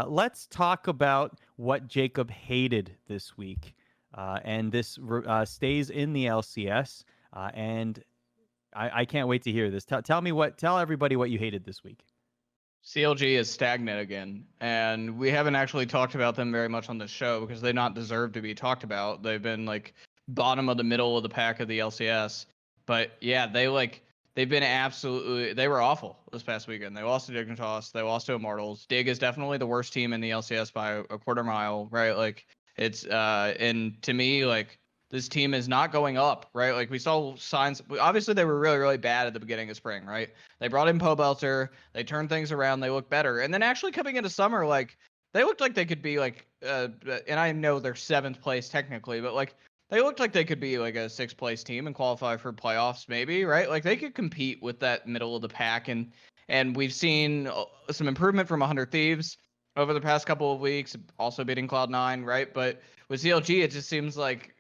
Let's talk about what Jacob hated this week. And this stays in the LCS. And I can't wait to hear this. Tell everybody what you hated this week. CLG is stagnant again, and we haven't actually talked about them very much on this show because they not deserve to be talked about. They've been like bottom of the middle of the pack of the LCS. But yeah, they've been they were awful this past weekend. They lost to Dignitas, they lost to Immortals. Dig is definitely the worst team in the LCS by a quarter mile, right? Like it's and to me, like this team is not going up, right? Like we saw signs. Obviously, they were really, really bad at the beginning of spring, right? They brought in Pobelter, they turned things around, they look better, and then actually coming into summer, like they looked like they could be like, and I know they're 7th place technically, but like they looked like they could be like a 6th place team and qualify for playoffs, maybe, right? Like they could compete with that middle of the pack, and we've seen some improvement from 100 Thieves over the past couple of weeks, also beating Cloud9, right? But with CLG, it just seems like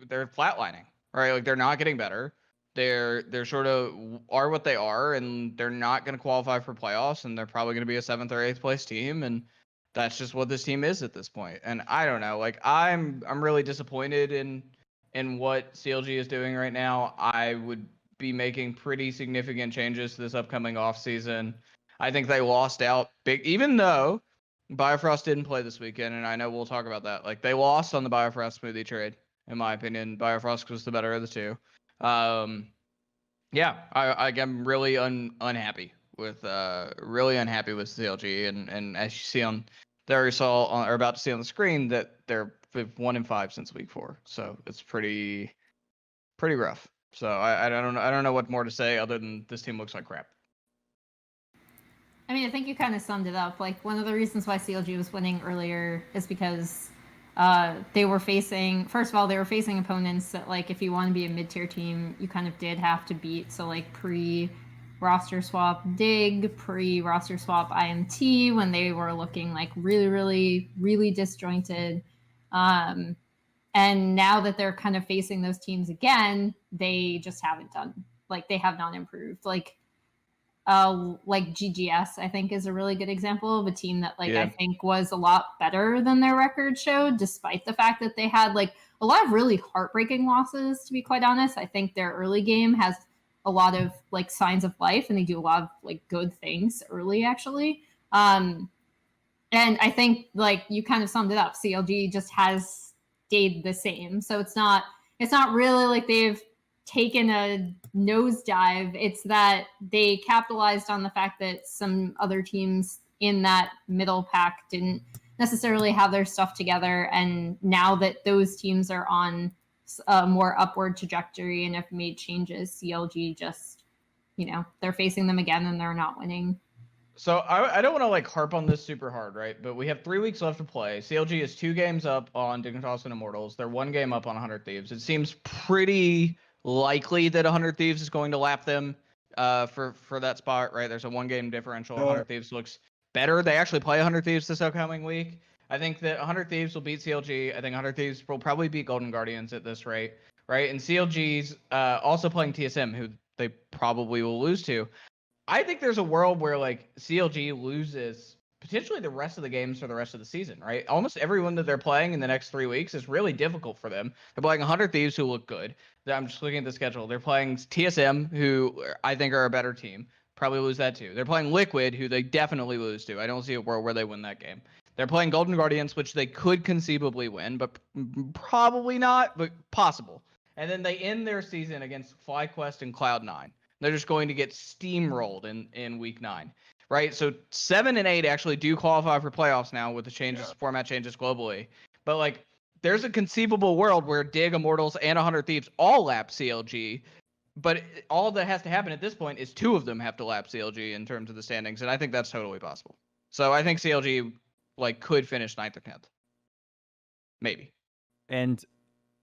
they're flatlining, right? Like they're not getting better. They're sort of are what they are, and they're not going to qualify for playoffs, and they're probably going to be a 7th or 8th place team, and that's just what this team is at this point. And I don't know, like I'm really disappointed in what CLG is doing right now. I would be making pretty significant changes to this upcoming off season. I think they lost out big, even though Biofrost didn't play this weekend, and I know we'll talk about that. Like they lost on the Biofrost smoothie trade. In my opinion, Biofrost was the better of the two. Yeah, I'm really unhappy with CLG, and as you see on there, you saw or about to see on the screen that they're 1-5 since week 4, so it's pretty rough. So I don't know what more to say other than this team looks like crap. I mean, I think you kind of summed it up. Like one of the reasons why CLG was winning earlier is because they were facing, first of all, they were facing opponents that, like, if you want to be a mid-tier team, you kind of did have to beat. So, like, pre-roster swap Dig, pre-roster swap IMT, when they were looking, like, really, really, really disjointed. And now that they're kind of facing those teams again, they just haven't done, like, they have not improved. Like GGS, I think, is a really good example of a team that, like, I think was a lot better than their record showed, despite the fact that they had, like, a lot of really heartbreaking losses, to be quite honest. I think their early game has a lot of, like, signs of life, and they do a lot of, like, good things early, actually. And I think, like, you kind of summed it up. CLG just has stayed the same. So it's not really like they've taken a nosedive. It's that they capitalized on the fact that some other teams in that middle pack didn't necessarily have their stuff together, and now that those teams are on a more upward trajectory and have made changes, CLG just, they're facing them again and they're not winning. So I don't want to, like, harp on this super hard, right? But we have 3 weeks left to play. CLG is 2 games up on Dignitas and Immortals. They're 1 game up on 100 Thieves. It seems pretty likely that 100 Thieves is going to lap them for that spot, right? There's a 1-game differential. 100 Thieves looks better. They actually play 100 Thieves this upcoming week. I think that 100 Thieves will beat CLG. I think 100 Thieves will probably beat Golden Guardians at this rate, right? And CLG's also playing TSM, who they probably will lose to. I think there's a world where, like, CLG loses potentially the rest of the games for the rest of the season, right? Almost everyone that they're playing in the next 3 weeks is really difficult for them. They're playing 100 Thieves, who look good. I'm just looking at the schedule. They're playing TSM, who I think are a better team. Probably lose that too. They're playing Liquid, who they definitely lose to. I don't see a world where they win that game. They're playing Golden Guardians, which they could conceivably win, but probably not, but possible. And then they end their season against FlyQuest and Cloud9. They're just going to get steamrolled in week 9, right? So 7 and 8 actually do qualify for playoffs now with the changes, format changes globally. But, like, there's a conceivable world where Dig, Immortals, and 100 Thieves all lap CLG. But all that has to happen at this point is 2 of them have to lap CLG in terms of the standings, and I think that's totally possible. So I think CLG, like, could finish 9th or 10th. Maybe. And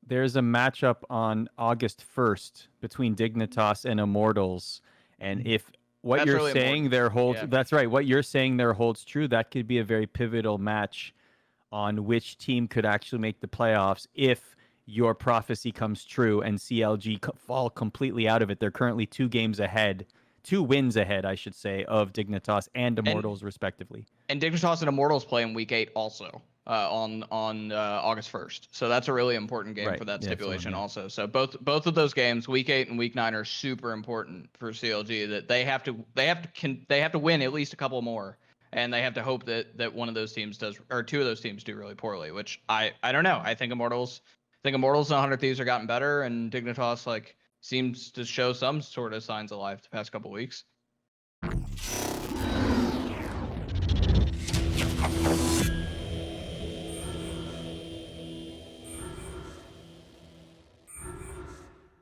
there's a matchup on August 1st between Dignitas and Immortals. And if what you're really saying there holds, that's right, what you're saying there holds true, that could be a very pivotal match on which team could actually make the playoffs if your prophecy comes true and CLG fall completely out of it. They're currently 2 games ahead 2 wins ahead, I should say, of Dignitas and Immortals respectively. And Dignitas and Immortals play in Week 8 also on August 1st. So that's a really important game for that stipulation also. So both of those games, Week 8 and Week 9, are super important for CLG. That they have to win at least a couple more, and they have to hope that one of those teams does, or 2 of those teams do really poorly. Which I don't know. I think Immortals and 100 Thieves are gotten better, and Dignitas seems to show some sort of signs of life the past couple weeks.